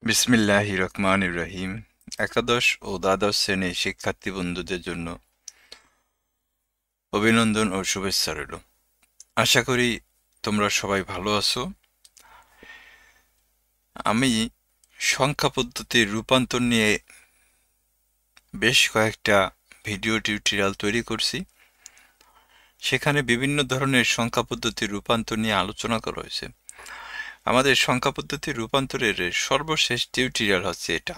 বিসমিল্লাহির রহমানির রহিম। একাদশ ও দ্বাদশ শ্রেণীর শিক্ষার্থী বন্ধুদের জন্য অভিনন্দন ও শুভেচ্ছা রইল। আশা করি তোমরা সবাই ভালো আছো। আমি সংখ্যা পদ্ধতির রূপান্তর নিয়ে বেশ কয়েকটা ভিডিও টিউটোরিয়াল তৈরি করছি। সেখানে বিভিন্ন ধরনের সংখ্যা পদ্ধতির রূপান্তর নিয়ে আলোচনা করা হয়েছে। আমাদের সংখ্যা পদ্ধতির রূপান্তরের সর্বশেষ টিউটোরিয়াল হচ্ছে এটা,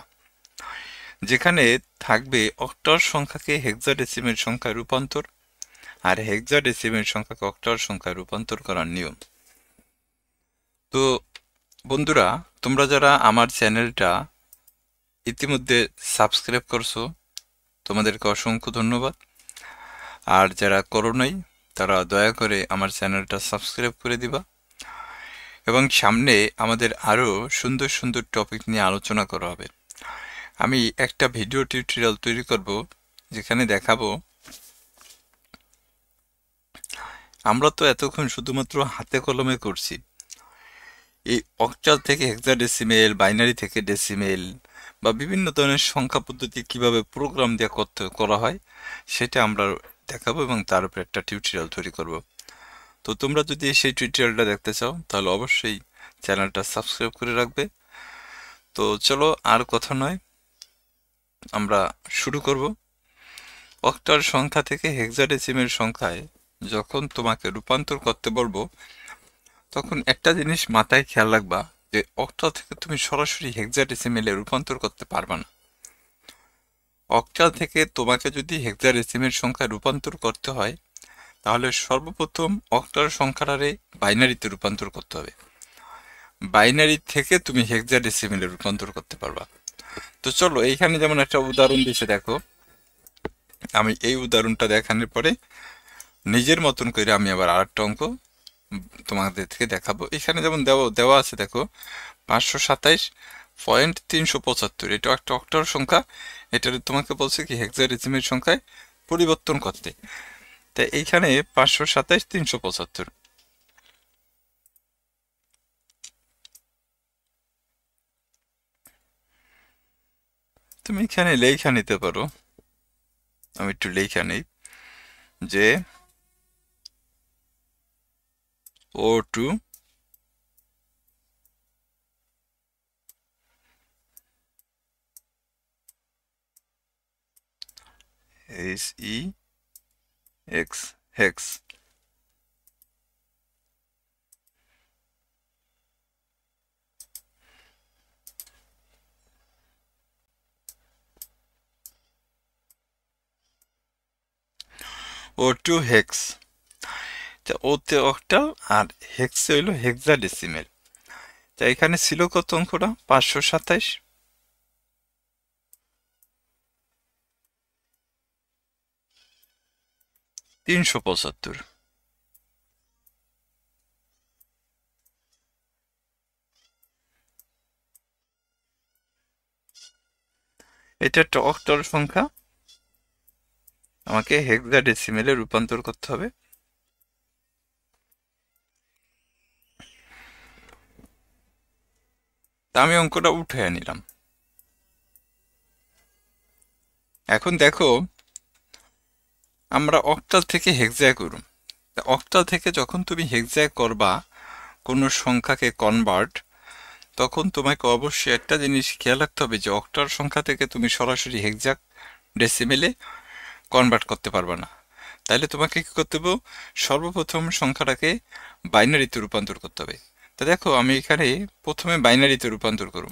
যেখানে থাকবে অক্টাল সংখ্যাকে হেক্সাডেসিমেল সংখ্যায় রূপান্তর আর হেক্সাডেসিমেল সংখ্যাকে অক্টাল সংখ্যায় রূপান্তর করার নিয়ম। তো বন্ধুরা, তোমরা যারা আমার চ্যানেলটা ইতিমধ্যে সাবস্ক্রাইব করছো, তোমাদেরকে অসংখ্য ধন্যবাদ। আর যারা করো নাই, তারা দয়া করে আমার চ্যানেলটা সাবস্ক্রাইব করে দিবা। এবং সামনে আমাদের আরও সুন্দর সুন্দর টপিক নিয়ে আলোচনা করা হবে। আমি একটা ভিডিও টিউটোরিয়াল তৈরি করব, যেখানে দেখাবো আমরা তো এতক্ষণ শুধুমাত্র হাতে কলমে করছি। এই অক্টাল থেকে হেক্সাডেসিমেল, বাইনারি থেকে ডেসিমেল বা বিভিন্ন ধরনের সংখ্যা পদ্ধতি কিভাবে প্রোগ্রাম দিয়ে করা হয় সেটা আমরা দেখাবো এবং তার উপর একটা টিউটোরিয়াল তৈরি করব। তো তোমরা যদি সেই টিউটোরিয়ালটা দেখতে চাও তাহলে অবশ্যই চ্যানেলটা সাবস্ক্রাইব করে রাখবে। তো চলো আর কথা নয়, আমরা শুরু করব। অক্টাল সংখ্যা থেকে হেক্সাডেসিমেল সংখ্যায় যখন তোমাকে রূপান্তর করতে বলবো, তখন একটা জিনিস মাথায় খেয়াল রাখবা যে অক্টাল থেকে তুমি সরাসরি হেক্সাডেসিমেলে রূপান্তর করতে পারবা না। অক্টাল থেকে তোমাকে যদি হেক্সাডেসিমেল সংখ্যায় রূপান্তর করতে হয়, তাহলে সর্বপ্রথম অক্টাল সংখ্যাটারে বাইনারিতে রূপান্তর করতে হবে। বাইনারি থেকে তুমি হেক্সাডেসিমেলে রূপান্তর করতে পারবা। তো চলো, এইখানে যেমন একটা উদাহরণ দিয়েছে, দেখো। আমি এই উদাহরণটা দেখানোর পরে নিজের মতন করে আমি আবার আরেকটা অঙ্ক তোমাদের থেকে দেখাবো। এখানে যেমন দেওয়া আছে, দেখো, 527.375। এটা একটা অক্টাল সংখ্যা। এটা তোমাকে বলছে কি হেক্সাডেসিমেল সংখ্যায় পরিবর্তন করতে। তাই এইখানে 527.375 তুমি এখানে লেখা নিতে পারো। আমি একটু লেখা নেই যে O2 HEX hex O2 hex. তা ওতে অক্টাল আর হেক্সে হইল হেক্সাডেসিমেল। তা এখানে ছিল কত অঙ্কটা? 527, 375। এটা একটা অক্টাল সংখ্যা, আমাকে হেক্সাডেসিমেলে রূপান্তর করতে হবে। তা আমি অঙ্কটা উঠে নিলাম। এখন দেখো, আমরা অক্টাল থেকে হেক্সায় করুম। তা অক্টাল থেকে যখন তুমি হেক্সায় করবা কোনো সংখ্যাকে কনভার্ট, তখন তোমাকে অবশ্যই একটা জিনিস খেয়াল রাখতে হবে যে অক্টাল সংখ্যা থেকে তুমি সরাসরি হেক্সা ডেসিমেলে কনভার্ট করতে পারবে না। তাইলে তোমাকে কি করতে হবে? সর্বপ্রথম সংখ্যাটাকে বাইনারিতে রূপান্তর করতে হবে। তা দেখো, আমি এখানে প্রথমে বাইনারিতে রূপান্তর করব।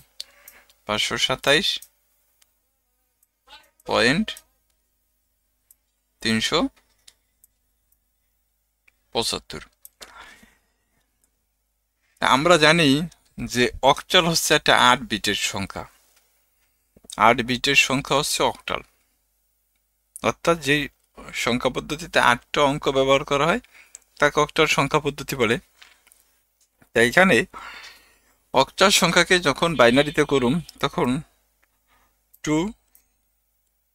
527.375। আমরা জানি যে অক্টাল হচ্ছে একটা 8 বিটের সংখ্যা। 8 বিটের সংখ্যা হচ্ছে অক্টাল। অর্থাৎ যেই সংখ্যা পদ্ধতিতে 8টা অঙ্ক ব্যবহার করা হয় তাকে অক্টাল সংখ্যা পদ্ধতি বলে। তাই এখানে অক্টাল সংখ্যাকে যখন বাইনারিতে করুম, তখন 2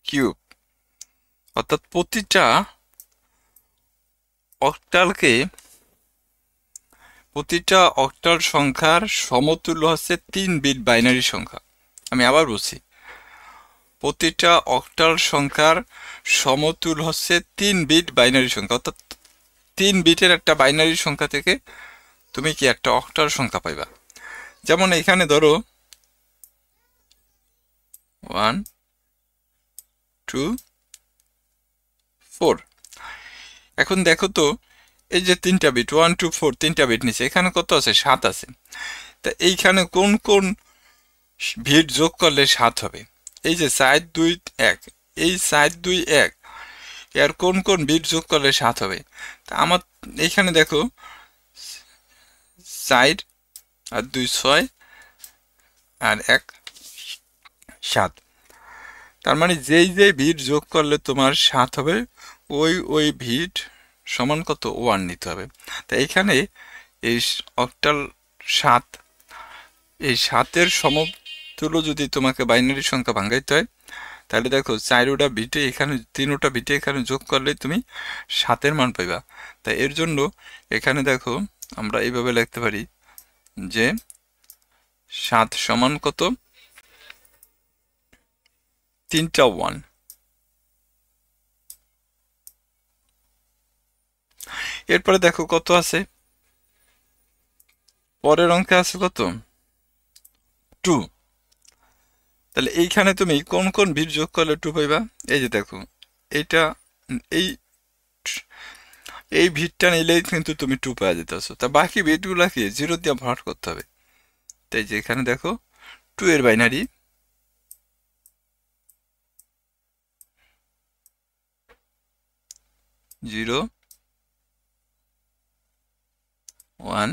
কিউব, অর্থাৎ প্রতিটা অক্টালকে, প্রতিটা অক্টাল সংখ্যার সমতুল্য হচ্ছে 3 বিট বাইনারি সংখ্যা। আমি আবার বলছি, প্রতিটা অক্টাল সংখ্যার সমতুল হচ্ছে 3 বিট বাইনারি সংখ্যা, অর্থাৎ 3 বিটের একটা বাইনারি সংখ্যা থেকে তুমি কি একটা অক্টাল সংখ্যা পাইবা। যেমন এখানে ধরো 1 2 4। এখন দেখো তো, এই যে 3টা বিট 1 2 4 3টা বিট নিচে, এখানে কত আছে? 7 আছে। তা এইখানে কোন কোন বিট যোগ করলে 7 হবে? এই যে 4 2 1, এই 4 2 1 এর কোন কোন বিট যোগ করলে 7 হবে? তা আমার এইখানে দেখো 4 আর 2 6 আর 1 7। তার মানে যেই যেই বিট যোগ করলে তোমার 7 হবে, ওই বিট সমান কত? 1 নিতে হবে। তা এখানে এই অক্টাল 7, এই 7-এর সমতুল্য যদি তোমাকে বাইনারি সংখ্যা ভাঙাইতে হয়, তাহলে দেখো 4টা বিটে এখানে 3টা বিটে এখানে যোগ করলে তুমি 7-এর মান পাইবা। তাই এর জন্য এখানে দেখো আমরা এইভাবে লিখতে পারি যে 7 সমান কত? 3টা 1। এরপরে দেখো কত আছে, পরের অঙ্কে আছে কত? 2। তাহলে এইখানে তুমি কোন কোন বিট যোগ করলে 2 পাইবা? এই যে দেখো, এইটা, এই এই বিটটা নিলেই কিন্তু তুমি 2 পাওয়া যেতেছো। তা বাকি বিটগুলা কি 0 দিয়ে ভাগ করতে হবে। তাই যে এখানে দেখো 2 এর বাইনারি 0 1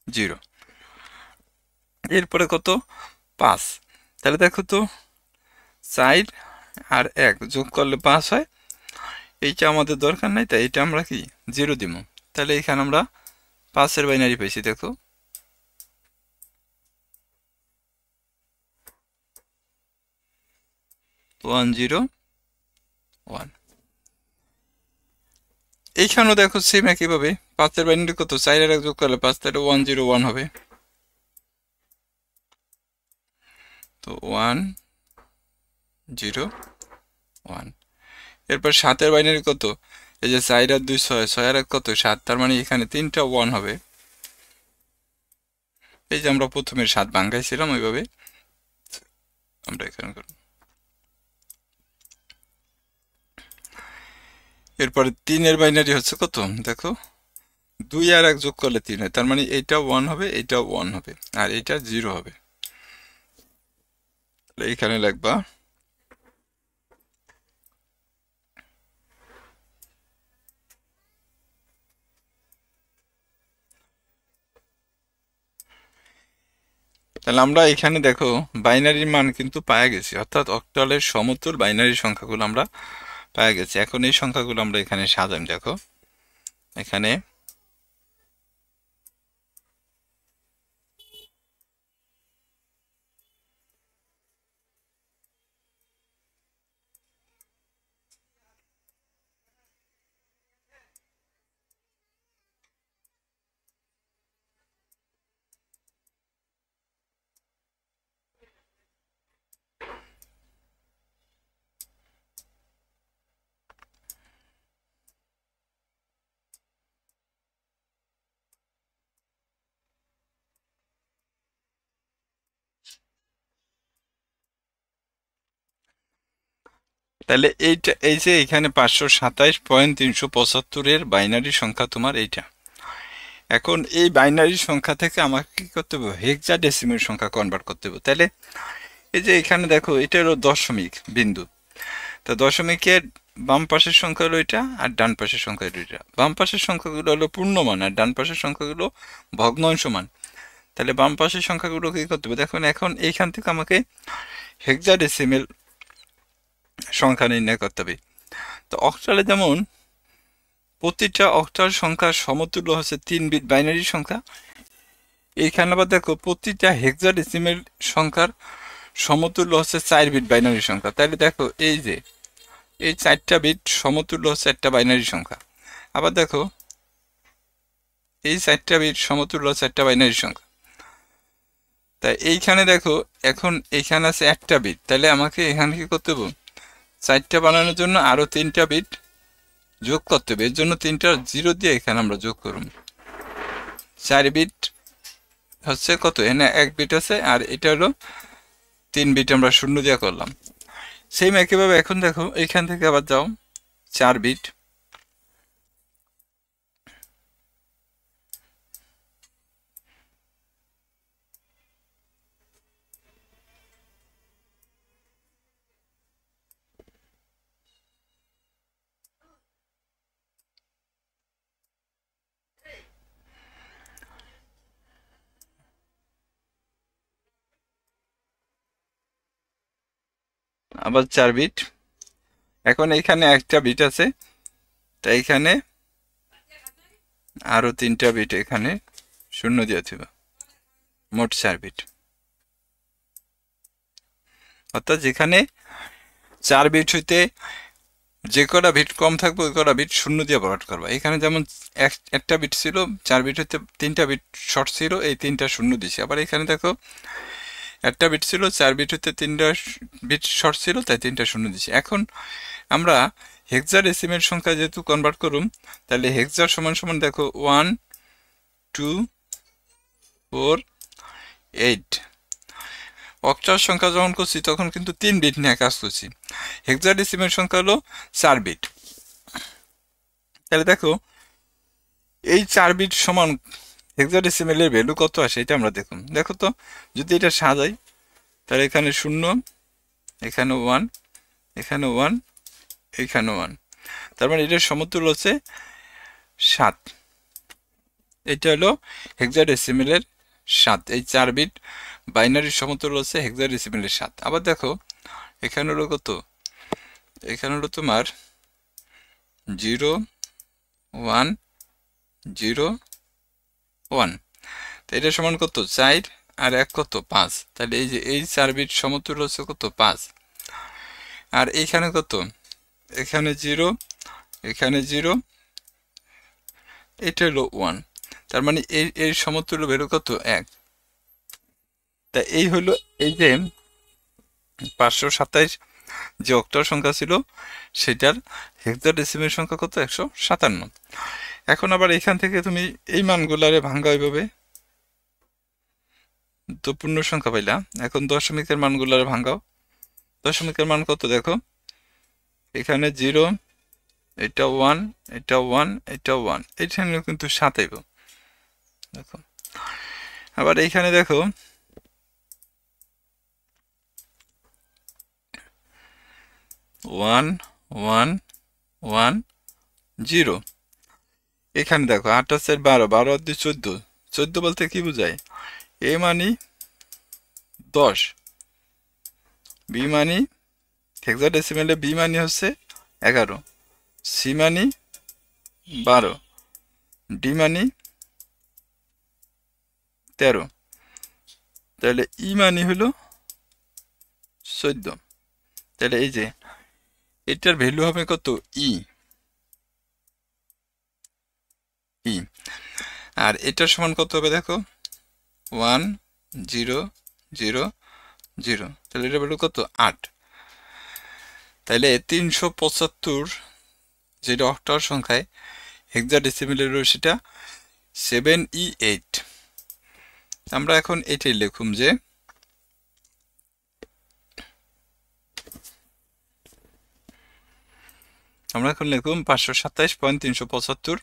0। এরপরে কত? 5। তাহলে দেখো তো 4 আর 1 যোগ করলে 5 হয়। এইটা আমাদের দরকার নাই, তাই এটা আমরা কি 0 দিব। তাহলে এখানে আমরা 5-এর বাইনারি পেয়েছি, দেখো 1 0 1। এইখানেও দেখো সেম একইভাবে 5-এর বাইনারি কত? 4 আর 1 যোগ করলে 5, তাহলে 1 0 1 হবে। তো 1 0 1। এরপর 7-এর বাইনারি কত? এই যে 4 আর 2 6, 6 আর 1 কত? 7। তার মানে এখানে 3টা 1 হবে। এই যে আমরা প্রথমে 7 ভাঙাইছিলাম, ওইভাবে আমরা এখানে করব। এরপরে 3-এর বাইনারি হচ্ছে কত? দেখো 2 আর 1 যোগ করলে 3 হয়। তার মানে এইটা 1 হবে, এইটা 1 হবে, আর এইটা 0 হবে। তাহলে এইখানে লিখবা তাহলে আমরা এখানে দেখো বাইনারির মান কিন্তু পাওয়া গেছি, অর্থাৎ অক্টালের সমতুল বাইনারি সংখ্যাগুলো আমরা পাওয়া গেছি। এখন এই সংখ্যাগুলো আমরা এখানে সাজাম। দেখো এখানে তাহলে এইটা, এই যে এখানে 527.375-এর বাইনারি সংখ্যা তোমার এইটা। এখন এই বাইনারি সংখ্যা থেকে আমাকে কি করতে হবে? হেক্সাডেসিমেল সংখ্যা কনভার্ট করতে হবে। তাহলে এই যে এখানে দেখো এটা হলো দশমিক বিন্দু। তা দশমিকের বাম পাশের সংখ্যা হলো এটা, আর ডান পাশের সংখ্যা হলো এটা। বাম পাশের সংখ্যাগুলো হলো পূর্ণমান, আর ডান পাশের সংখ্যাগুলো ভগ্নাংশ মান। তাহলে বাম পাশের সংখ্যাগুলো কি করতে হবে? দেখুন এখন এইখান থেকে আমাকে হেক্সাডেসিমেল সংখ্যা নির্ণয় করতে হবে। তো অক্টালে যেমন প্রতিটা অক্টাল সংখ্যার সমতুল্য হচ্ছে 3 বিট বাইনারি সংখ্যা, এইখানে আবার দেখো প্রতিটা হেক্সাডেসিমেল সংখ্যার সমতুল্য হচ্ছে 4 বিট বাইনারি সংখ্যা। তাহলে দেখো এই যে এই 4টা বিট সমতুল্য হচ্ছে একটা বাইনারি সংখ্যা। আবার দেখো এই 4টা বিট সমতুল্য হচ্ছে একটা বাইনারি সংখ্যা। তাই এইখানে দেখো, এখন এইখানে আছে একটা বিট, তাহলে আমাকে এখানে কি করতে হবে, 4টা বানানোর জন্য আরো 3টা বিট যোগ করতে হবে। এর জন্য 3টা জিরো দিয়ে এখানে আমরা যোগ করব। 4 বিট হচ্ছে কত, এখানে 1 বিট আছে, আর এটা হলো 3 বিট আমরা শূন্য দিয়ে করলাম। সেম একইভাবে এখন দেখো এইখান থেকে আবার যাও 4 বিট, আবার 4 বিট। এখন এইখানে একটা বিট আছে, তাই এখানে আরো 3টা বিট এখানে শূন্য দিয়ে দিবা, মোট 4 বিট। অর্থাৎ যেখানে 4 বিট হইতে যে কটা বিট কম থাকবে ওই কটা বিট শূন্য দিয়ে ভরাট করবা। এখানে যেমন একটা বিট ছিল, 4 বিট হইতে 3টা বিট শর্ট ছিল, এই 3টা শূন্য দিছি। আবার এখানে দেখো একটা বিট ছিল, 4 বিট হইতে 3টা বিট শর্ট ছিল, তাই 3টা শূন্য দিছি। এখন আমরা হেক্সাডেসিমেল সংখ্যা যেহেতু কনভার্ট করুম, তাহলে হেক্সার সমান সমান দেখো 1 2 4 8। অক্টাল সংখ্যা যখন করছি তখন কিন্তু 3 বিট নিয়ে কাজ করছি। হেক্সাডেসিমেল সংখ্যা হলো 4 বিট। তাহলে দেখো এই 4 বিট সমান হেক্সাডেসিমেলের ভ্যালু কত আসে এটা আমরা দেখুন। দেখো তো, যদি এটা সাজাই তাহলে এখানে 0, এখানে 1, এখানে 1, এখানে 1, তার মানে এটার সমতুল্য হচ্ছে 7। এটা হলো হেক্সাডেসিমেলের 7। এই 4 বিট বাইনারির সমতুল্য হচ্ছে হেক্সাডেসিমেলের 7। আবার দেখো এখানে হলো কত, এখানে হলো তোমার 0 1 0 1, তো এটা সমান কত, 4 আর 1 কত, 5। তাহলে এই যে এই 4 বিট সমতুল্য হচ্ছে কত, 5। আর এইখানে কত, এখানে 0, এখানে 0, এটা হলো 1, তার মানে এই সমতুল্য ভ্যালু কত, 1। তা এই হলো এই যে 527 যে অক্টাল সংখ্যা ছিল সেটার হেক্সাডেসিমেল সংখ্যা কত, 157। এখন আবার এখান থেকে তুমি এই মানগুলারে ভাঙ্গা এইভাবে, তো পূর্ণ সংখ্যা পাইলা। এখন দশমিকের মানগুলারে ভাঙ্গাও। দশমিকের মান কত দেখো, এখানে 0, এটা 1, এটা 1, এটা 1, এখানে কিন্তু 7 আইব। দেখো আবার এইখানে দেখো 1 1 1 0। এখানে দেখো 8 আর 4 12, 12 আর 2 14। 14 বলতে কি বোঝায়, এ মানি 10, বি মানি হেক্সাডেসিমেলে বি মানি হচ্ছে 11, সি মানি 12, ডি মানি 13, তাহলে ই মানি হলো 14। তাহলে এই যে এটার ভ্যালু হবে কত, ই ই। আর এটার সমান কত হবে দেখো, 1 0 0 0, তাহলে এটার ভ্যালু কত, 8। তাহলে 375 যেটা অক্টাল সংখ্যায় হেক্সাডেসিমেলের সেটা 7E8। আমরা এখন এটাই লিখুম যে আমরা এখন লিখুম 527.375,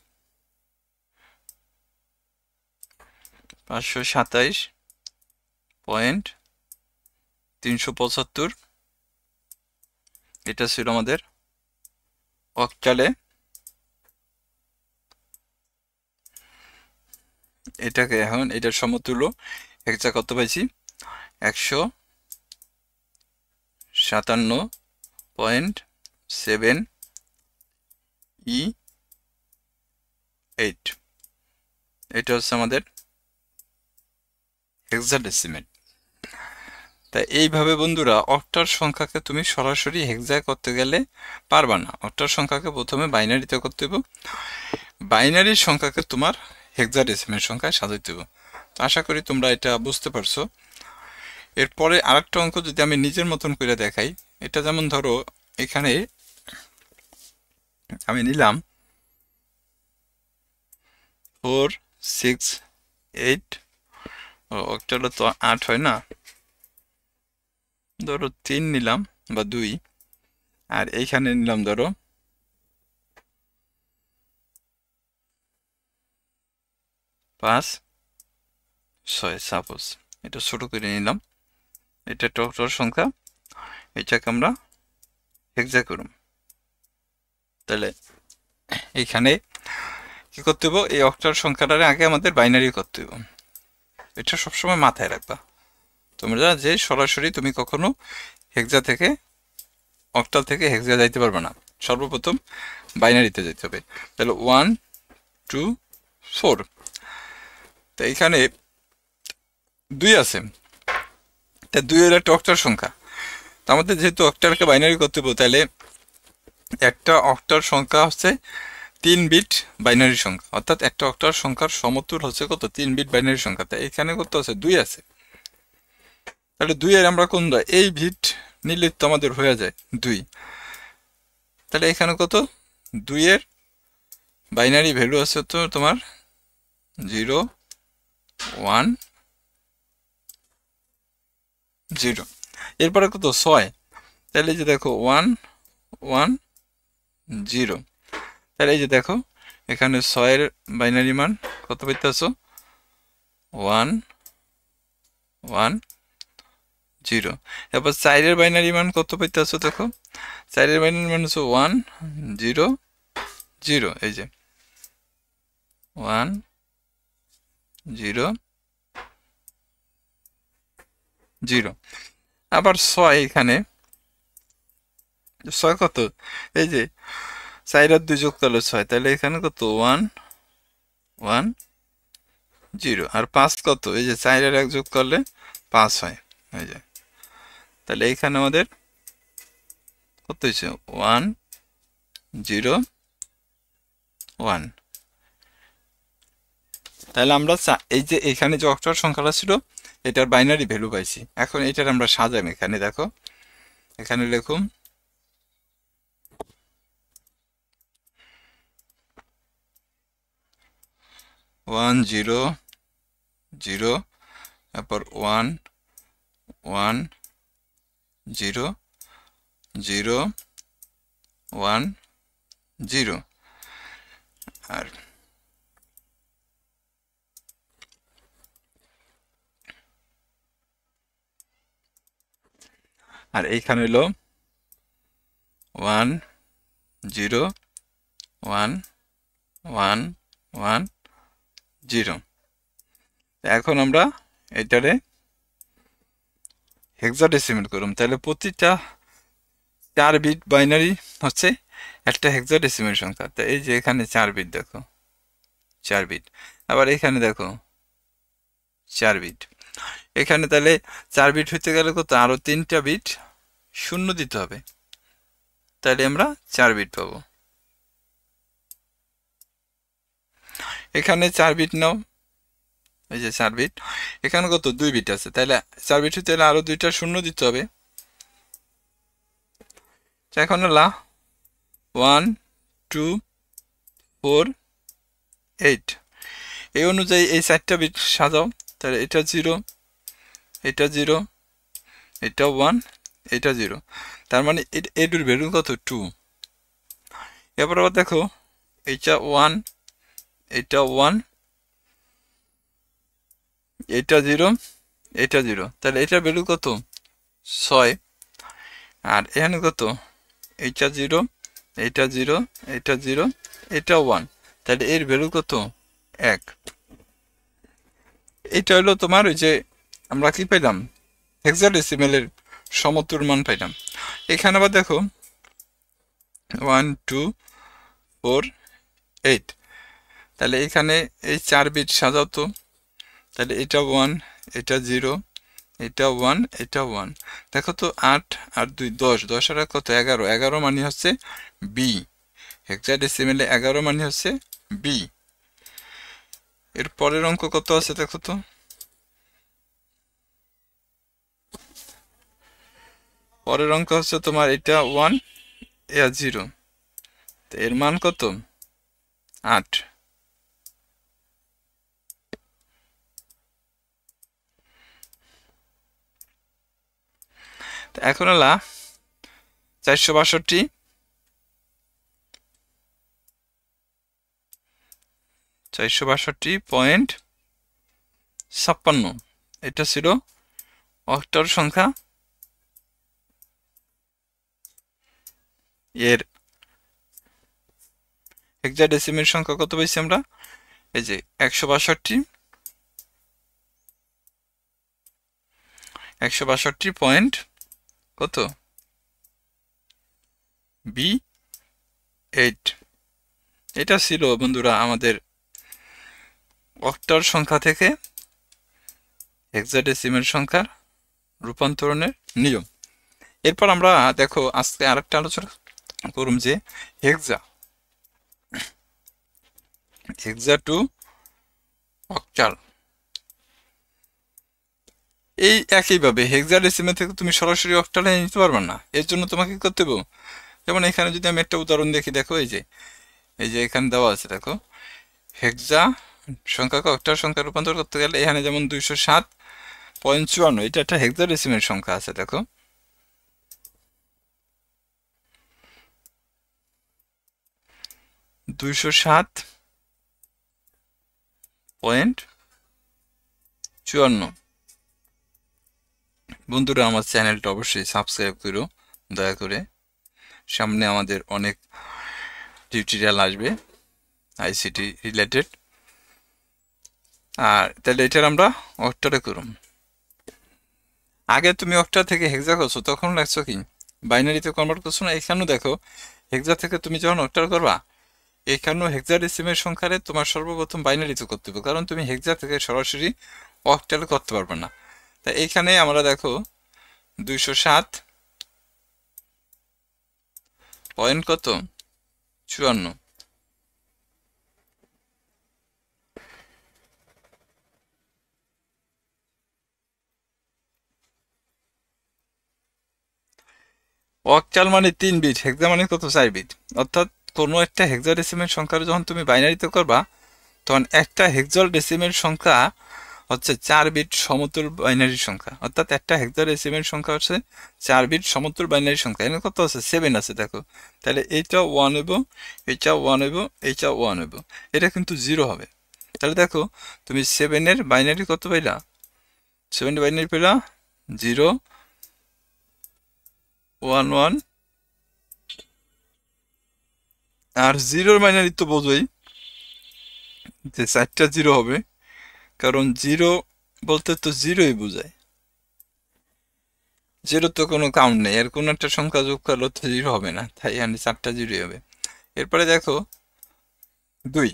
527.375, এটা ছিল আমাদের অক্টালে। এটাকে এখন এটার সমতুল্য হেক্সা কত পাইছি, 157.7E8। এটা হচ্ছে আমাদের হেক্সাডেসিমেল। তাই এইভাবে বন্ধুরা অক্টাল সংখ্যাকে তুমি সরাসরি হেক্সায় করতে গেলে পারবা না। অক্টাল সংখ্যাকে প্রথমে বাইনারিতে করতে হবে, বাইনারির সংখ্যাকে তোমার হেক্সাডেসিমেল সংখ্যায় সাজাইতে হবে। তো আশা করি তোমরা এটা বুঝতে পারছো। এরপরে আরেকটা অঙ্ক যদি আমি নিজের মতন করে দেখাই, এটা যেমন ধরো এখানে আমি নিলাম 4 6 8, একটা হলো তো 8 হয় না, ধরো 3 নিলাম বা 2, আর এইখানে নিলাম ধরো 5 6, সাপোজ এটা ছোট করে নিলাম, এটা একটা অক্টাল সংখ্যা, এটাকে আমরা হেক্সা করুম। তাহলে এইখানে কি করতে হবে, এই অক্টাল সংখ্যাটারে আগে আমাদের বাইনারি করতে হবে, এটা সবসময় মাথায় রাখবা তোমরা, যে সরাসরি তুমি কখনো হেক্সা থেকে অক্টাল থেকে হেক্সা যাইতে পারবে না, সর্বপ্রথম বাইনারিতে যেতে হবে। তাহলে 1 2 4, তো এইখানে 2 আছে, তা 2 এর একটা অক্টাল সংখ্যা, তো আমাদের যেহেতু অক্টালকে বাইনারি করতে হবে, তাহলে একটা অক্টাল সংখ্যা হচ্ছে 3 বিট বাইনারি সংখ্যা, অর্থাৎ একটা অক্টাল সংখ্যার সমতুল হচ্ছে কত, 3 বিট বাইনারি সংখ্যা। তাই এখানে কত আছে, 2 আছে, তাহলে 2 এর আমরা কোন এই বিট নিলে তো আমাদের হয়ে যায় 2, তাহলে এখানে কত, 2 এর বাইনারি ভ্যালু আছে তো তোমার 0 1 0, এরপরে কত 6, তাহলে এই যে দেখো 1 1 0, তাহলে এই যে দেখো এখানে 6 এর বাইনারি মান কত পাইতেছো, 1 1 0। এরপর 4 এর বাইনারি মান কত পাইতেছো, দেখো 4 এর বাইনারি মান হচ্ছে 1 0 0, এই যে 1 0 0। আবার 6, এখানে 6 কত, এই যে 4 আর 2 যোগ করলে 6, তাহলে এখানে কত 1 1 0, আর 5 কত, এই যে 4 আর 1 যোগ করলে 5 হয়, এই যে, তাহলে এইখানে আমাদের কত হয়েছে 1 0 1। তাহলে আমরা এই যে এখানে যে অক্টাল সংখ্যাটা ছিল এটার বাইনারি ভ্যালু পাইছি, এখন এটার আমরা সাজাম, এখানে দেখো এখানে লিখুন 1 0 0, তারপর 1 1 0 0 1 0, আর এইখানে হলো 1 0 1 1 1 0। এখন আমরা এটারে হেক্সাডেসিমেল করুম, তাহলে প্রতিটা 4 বিট বাইনারি হচ্ছে একটা হেক্সাডেসিমেল সংখ্যা, তা এই যে এখানে 4 বিট, দেখো 4 বিট, আবার এখানে দেখো 4 বিট, এখানে তাহলে 4 বিট হইতে গেলে কত, আরো 3টা বিট শূন্য দিতে হবে, তাহলে আমরা 4 বিট পাবো। এখানে 4 বিট নাও, এই যে 4 বিট, এখানে কত 2 বিট আছে, তাহলে 4 বিট হইতে গেলে আরো 2টা শূন্য দিতে হবে, এখন হলো 1 2 4 8, এই অনুযায়ী এই 4টা বিট সাজাও, তাহলে এটা 0 এটা 0 এটা 1 এটা 0, তার মানে এটার ভ্যালু কত 2। এরপর আবার দেখো এটা 1 এটা 1 এটা 0 এটা 0, তাহলে এটার ভ্যালু কত 6, আর এখানে কত এটা 0 এটা 0 এটা 0 এটা 1, তাহলে এর ভ্যালু কত 1। এটা হলো তোমার ওই যে আমরা কি পাইলাম, হেক্সাডেসিমেলের সমতুল মান পাইলাম। এখানে আবার দেখো 1 2 4 8, তাহলে এখানে এই 4 বিট সাজাও তো, তাহলে এটা 1 এটা 0 এটা 1 এটা 1, দেখো তো 8 আর 2 10, 10 আর কত 11, 11 মানে হচ্ছে বি, হেক্সাডেসিমেলে 11 মানে হচ্ছে বি। এর পরের অঙ্ক কত আছে দেখো তো, পরের অঙ্ক হচ্ছে তোমার এটা 1 এ 0, তো এর মান কত? 8। তো এখন হলা 462 462.56, এটা ছিল অক্টাল সংখ্যা। এর হেক্সাডেসিমেল সংখ্যা কত পাইছি আমরা? এই যে 162 পয়েন্ট কত B8। এটা ছিল বন্ধুরা আমাদের অক্টাল সংখ্যা থেকে হেক্সাডেসিমেল সংখ্যার রূপান্তরণের নিয়ম। এরপর আমরা দেখো আজকে আরেকটা আলোচনা করুম যে হেক্সা টু অক্টাল। এই একইভাবে হেক্সাডেসিমেল থেকে তুমি সরাসরি অক্টালে নিতে পারবে না, এর জন্য তোমাকে কি করতে হবে? যেমন এখানে যদি আমি একটা উদাহরণ দেখি, দেখো এই যে এখানে দেওয়া আছে, দেখো হেক্সা সংখ্যাকে অক্টাল সংখ্যা রূপান্তর করতে গেলে এখানে যেমন 207.54, এটা একটা হেক্সাডেসিমেল সংখ্যা আছে, দেখো 207.54। বন্ধুরা আমার চ্যানেলটা অবশ্যই সাবস্ক্রাইব করো দয়া করে, সামনে আমাদের অনেক টিউটোরিয়াল আসবে আইসিটি রিলেটেড। আর তাহলে এটার আমরা অক্টালে করুম। আগে তুমি অক্টা থেকে হেক্সা করছো, তখন লাগছো কি বাইনারিতে কনভার্ট করছো না? এখানেও দেখো হেক্সা থেকে তুমি যখন অক্টাল করবা, এখানেও হেক্সাডেসিমেল সংখ্যারে তোমার সর্বপ্রথম বাইনারিতে করতে হবে, কারণ তুমি হেক্সা থেকে সরাসরি অক্টাল করতে পারবে না। তাই এইখানে আমরা দেখো 207 পয়েন্ট কত 54। অক্টাল মানে 3 বিট, হেক্সা মানে কত 4 বিট। অর্থাৎ কোনো একটা হেক্সাডেসিমেল সংখ্যার যখন তুমি বাইনারিতে করবা, তখন একটা হেক্সাডেসিমেল সংখ্যা হচ্ছে 4 বিট সমতুল বাইনারি সংখ্যা। অর্থাৎ একটা হেক্সাডেসিমেল সংখ্যা হচ্ছে 4 বিট সমতুল বাইনারি সংখ্যা। এখানে কত আছে? 7 আছে, দেখো। তাহলে এইটা 1 হইব, এইটা 1 হইব, এইটা 1 হইব, এটা কিন্তু 0 হবে। তাহলে দেখো তুমি 7 এর বাইনারি কত পাইলা? 7 এর বাইনারি পেলা 0 1 1। আর 0 এর বাইনারি তো বোঝোই যে 4টা 0 হবে, কারণ 0 বলতে তো 0ই বোঝায়। 0 তো কোনো কাউন্ট নেই, এর কোনো একটা সংখ্যা যোগ করলে তো 0 হবে না, তাই এখানে 4টা 0 হবে। এরপরে দেখো 2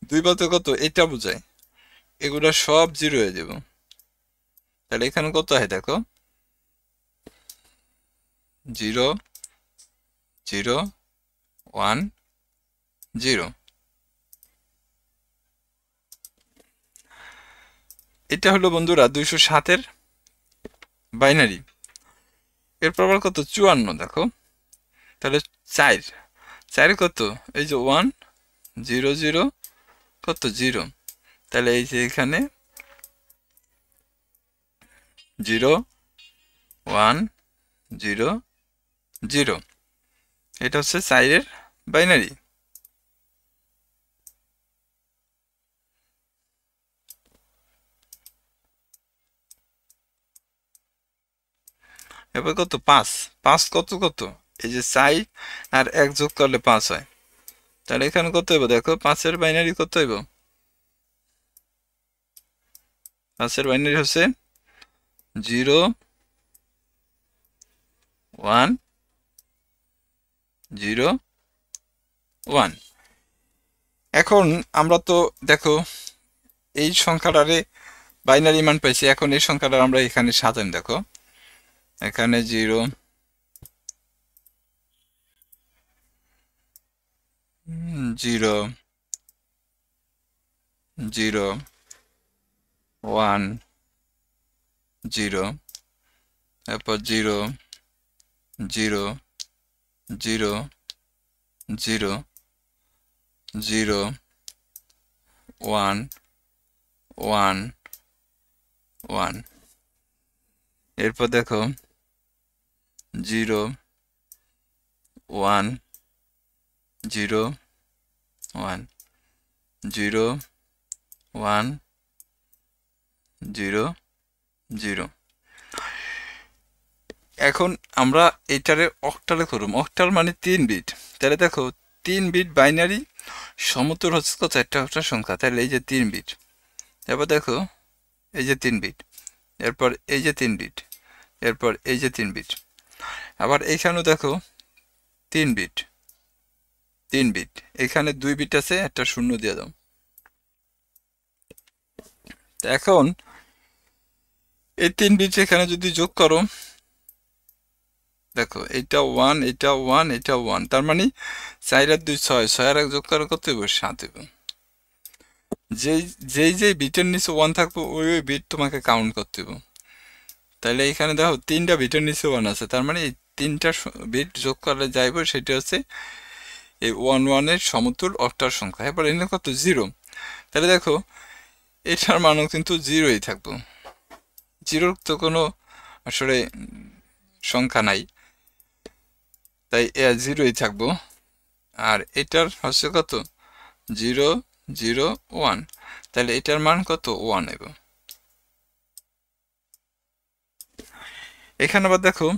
2 বলতে কত? এটা বোঝায়, এগুলা সব 0 হয়ে যাব। তাহলে এখানে কত হয়? দেখো 0 0 1 0। এটা হলো বন্ধুরা 207-এর বাইনারি। এরপর আবার কত? 54, দেখো। তাহলে 4 4 কত? এই যে 1 0 0 কত 0। তাহলে এই যে এখানে 0 1 0 0, এটা হচ্ছে 4-এর বাইনারি। এবার কত? 5 5 কত কত? এই যে 4 আর 1 যোগ করলে 5 হয়। তাহলে এখানে কত হইব? দেখো 5-এর বাইনারি কত হইব? 5-এর বাইনারি হচ্ছে 0 1 0 1। এখন আমরা তো দেখো এই সংখ্যাটারে বাইনারি মান পাইছি, এখন এই সংখ্যাটা আমরা এখানে সাজান। দেখো এখানে 0 0 0 1 0, তারপর 0 zero, zero, zero, zero, one, one, one. এরপর দেখো zero, one, zero, one, zero, one, zero, zero. এখন আমরা এইটারে অক্টালে করুম। অক্টাল মানে 3 বিট। তাহলে দেখো 3 বিট বাইনারি সমতুল হচ্ছে কত? একটা সংখ্যা। তাহলে এই যে 3 বিট। এরপর দেখো এই যে 3 বিট, এরপর এই যে 3 বিট, এরপর এই যে 3 বিট। আবার এইখানেও দেখো 3 বিট, 3 বিট। এখানে 2 বিট আছে, একটা শূন্য দিয়ে দাও। এখন এই 3 বিট এখানে যদি যোগ করো, দেখো এটা 1, এটা 1, এটা 1, তার মানে 4 আর 2 6, 6 আর 1 যোগ করো কত হবে? 7 হবে। যেই যেই যেই বিটের নিচে 1 থাকবে ওই ওই বিট তোমাকে কাউন্ট করতে হবে। তাহলে এখানে দেখো 3টা বিটের নিচে 1 আছে, তার মানে এই 3টা বিট যোগ করলে যাইব, সেটা হচ্ছে এই 1 1 এর সমতুল অক্টাল সংখ্যা। এবার এখানে কত? 0। তাহলে দেখো এটার মানও কিন্তু 0ই থাকবো। 0 তো কোনো আসলে সংখ্যা নাই, তাই 0ই থাকবো। আর এটার হচ্ছে কত? 0 0 1। তাহলে এটার মান কত? 1 নেব। এখানে আবার দেখো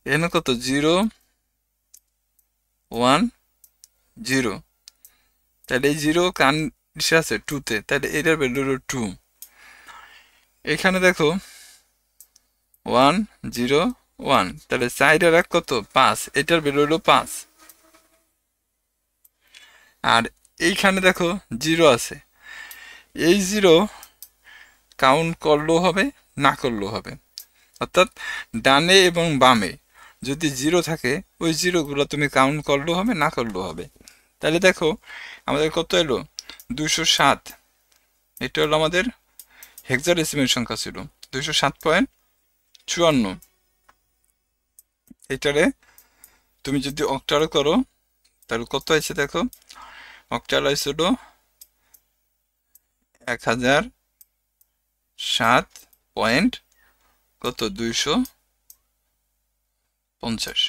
এখানে কত? 0 1 0। তাহলে এই 0 কান কিসে আছে? 2-তে। তাহলে এটার ভ্যালু হলো 2। এখানে দেখো 1 0 1, তাহলে 4 আর 1 কত? 5। এটার ভ্যালু হলো 5। আর এইখানে দেখো 0 আছে, এই 0 কাউন্ট করলেও হবে, না করলেও হবে। অর্থাৎ ডানে এবং বামে যদি 0 থাকে, ওই 0গুলো তুমি কাউন্ট করলেও হবে, না করলেও হবে। তাহলে দেখো আমাদের কত এলো? 207। এটা হলো আমাদের হেক্সাডেসিমেল সংখ্যা ছিল 207.54। এটারে তুমি যদি অক্টালে করো তাহলে কত হয়েছে দেখো? অক্টাল হয়েছিল 1007 পয়েন্ট কত? 250।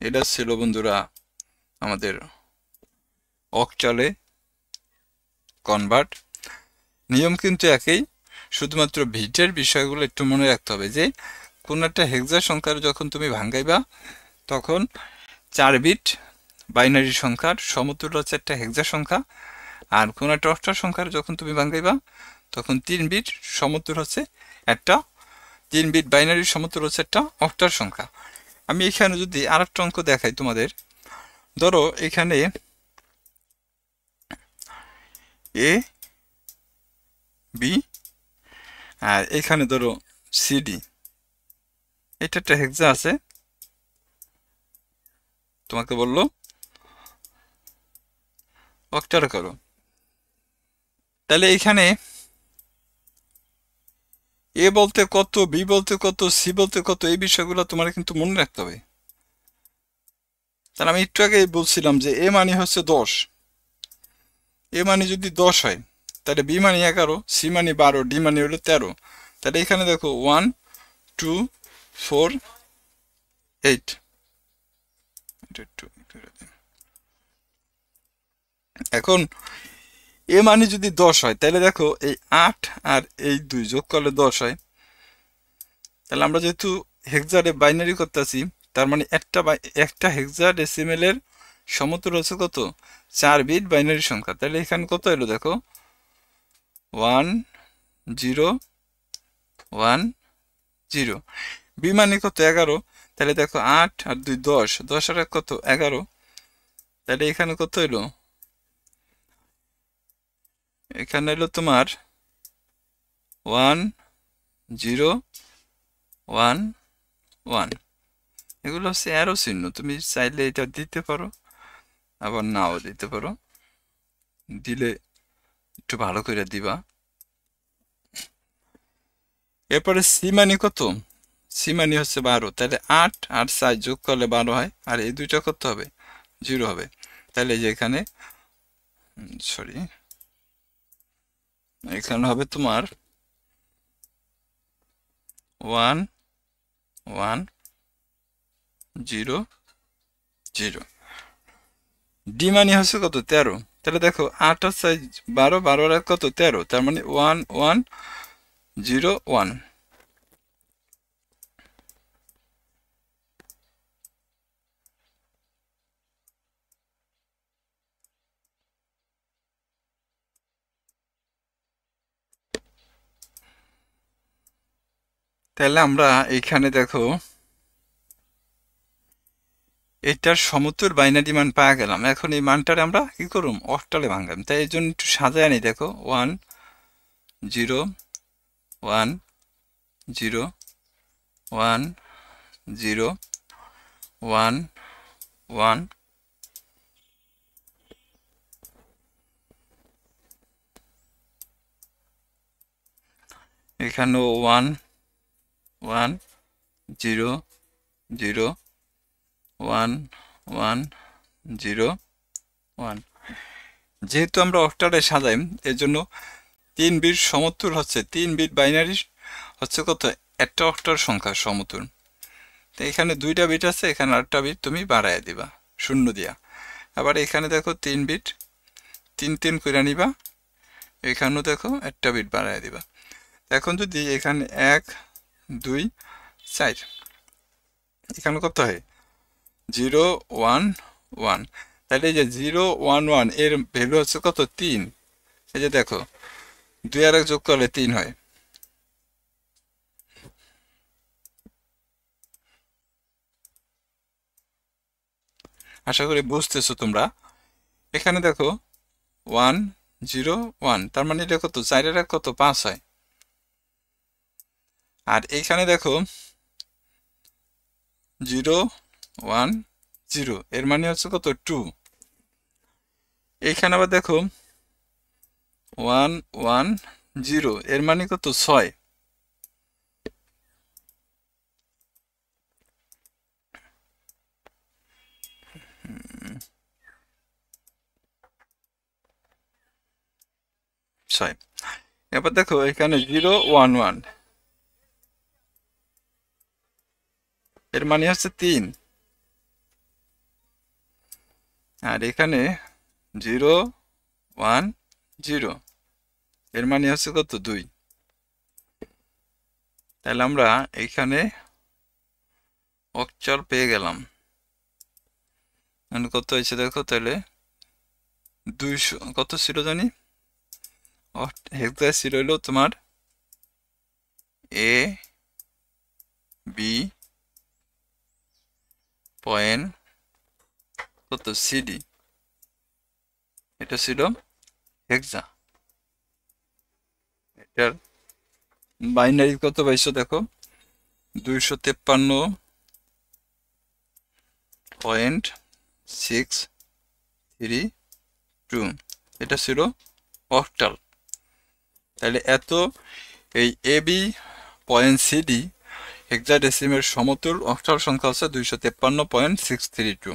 এটা ছিল বন্ধুরা আমাদের অক্টালে কনভার্ট। নিয়ম কিন্তু একই, শুধুমাত্র বিটের বিষয়গুলো একটু মনে রাখতে হবে যে কোন একটা হেক্সা সংখ্যার যখন তুমি ভাঙ্গাইবা তখন 4 বিট বাইনারি সংখ্যার সমতুল্য হচ্ছে একটা হেক্সা সংখ্যা, আর কোন একটা অক্টাল সংখ্যার যখন তুমি ভাঙ্গাইবা তখন 3 বিট সমতুল্য হচ্ছে একটা 3 বিট বাইনারি সমতুল্য হচ্ছে একটা অক্টাল সংখ্যা। আমি এখানে যদি আরেকটা অঙ্ক দেখাই তোমাদের, ধরো এখানে এ বি আর এখানে ধরো সিডি, এটা একটা হেক্সা আছে। তোমাকে বললো অক্টাল করো, তাহলে এখানে এ বলতে কত, বি বলতে কত, সি বলতে কত, এই বিষয়গুলো তোমার কিন্তু মনে রাখতে হবে। তাহলে আমি একটু আগে বলছিলাম যে এ মানে হচ্ছে 10, এ মানে যদি 10 হয় তাহলে বি মানে 11, সি মানে 12, ডি মানে হলো 13। তাহলে এখানে দেখো 1 2 4 8। এখন এ মানে যদি 10 হয় তাহলে দেখো এই 8 আর এই 2 যোগ করলে 10 হয়। তাহলে আমরা যেহেতু হেক্সাডে বাইনারি করতেছি, তার মানে একটা হেক্সাডেসিমেলের সমতুল্য হচ্ছে কত? 4 বিট বাইনারি সংখ্যা। তাহলে এখানে কত এলো দেখো? 1 0 1 0। বি মানে কত? 11। তাহলে দেখো 8 আর 2 10, 10 আর 1 কত? 11। তাহলে এখানে কত এলো? এখানে এলো তোমার 1 0 1 1। এগুলো হচ্ছে অ্যারো চিহ্ন, তুমি চাইলে এটা দিতে পারো আবার নাও দিতে পারো, দিলে একটু ভালো করে দিবা। এরপরে সি মানে কত? সি মানে হচ্ছে 12, তাহলে 8 আর 4 যোগ করলে 12 হয়, আর এই দুইটা করতে হবে 0 হবে। তাহলে এই যে এখানে সরি, এখানে হবে তোমার 1 1 0 0। ডি মানে হচ্ছে কত 13, তাহলে দেখো 8 আর 4 12, 12 আর কত 13, তার মানে 1 1 0 1। তাহলে আমরা এইখানে দেখো এটার সমতুর বাইনারি মান পাওয়া গেলাম। এখন এই মানটারে আমরা কি করুম, অক্টালে ভাঙাম। তাই এই জন্য একটু সাজায় আনি। দেখো 1 0 1 0 1 0 1 1। এখানেও 1 1 0 0 1 1 0 1। যেহেতু আমরা অক্টালে সাজাই, এর জন্য 3 বিট সমতুল হচ্ছে 3 বিট বাইনারি হচ্ছে কত, একটা অক্টার সংখ্যা সমতুল। তো এখানে 2টা বিট আছে, এখানে আরেকটা বিট তুমি বাড়ায় দিবা শূন্য দিয়া। আবার এখানে দেখো 3 বিট 3 3 করে নিবা, এখানেও দেখো একটা বিট বাড়ায় দিবা। এখন যদি এখানে 1 2 4, এখানে কত হয় 0 1 1, তাহলে এই যে 0 1 1 এর ভ্যালু হচ্ছে কত 3। এই যে দেখো 2 আর 1 যোগ করলে 3 হয়। আশা করি বুঝতেছো তোমরা। এখানে দেখো 1 0 1, তার মানে এটা কত 4 আর 1 কত 5 হয়। আর এইখানে দেখো 0 1 0, এর মানে হচ্ছে কত 2। এইখানে আবার দেখো 1 1 0, এর মানে কত 6। এবার দেখো এখানে 0 1 1, এর মানে হচ্ছে 3। আর এখানে 0 1 0, এর মানে হচ্ছে কত 2। তাহলে আমরা এইখানে অক্টাল পেয়ে গেলাম। কত হয়েছে দেখো, তাহলে 200 কত ছিল জানি, হেক্সা ছিল হলো তোমার এ বি পয়েন্ট কত সিডি, এটা ছিল হেক্সা। এটার বাইনারি কত পাইছো দেখো 253.632, এটা ছিল অক্টাল। তাহলে এত এই A B point CD হেক্সাডেসিমের সমতুল octal সংখ্যা হচ্ছে 253.632।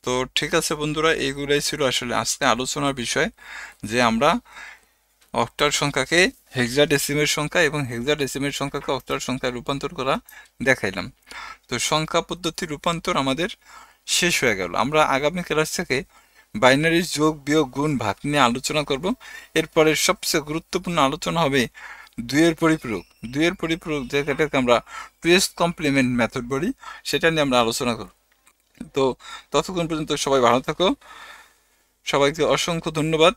তো ঠিক আছে বন্ধুরা, এইগুলাই ছিল আসলে আজকে আলোচনার বিষয়, যে আমরা অক্টাল সংখ্যাকে হেক্সাডেসিমের সংখ্যা এবং হেক্সাডেসিমের সংখ্যাকে অক্টাল সংখ্যায় রূপান্তর করা দেখাইলাম। তো সংখ্যা পদ্ধতির রূপান্তর আমাদের শেষ হয়ে গেল। আমরা আগামী ক্লাস থেকে বাইনারি যোগ বিয়োগ গুণ ভাগ নিয়ে আলোচনা করব। এরপরে সবচেয়ে গুরুত্বপূর্ণ আলোচনা হবে দুইয়ের পরিপূরক। দুইয়ের পরিপূরক যেটাকে আমরা টুয়েস কমপ্লিমেন্ট মেথড বলি, সেটা নিয়ে আমরা আলোচনা করব। তো ততক্ষণ পর্যন্ত সবাই ভালো থাকো, সবাইকে অসংখ্য ধন্যবাদ।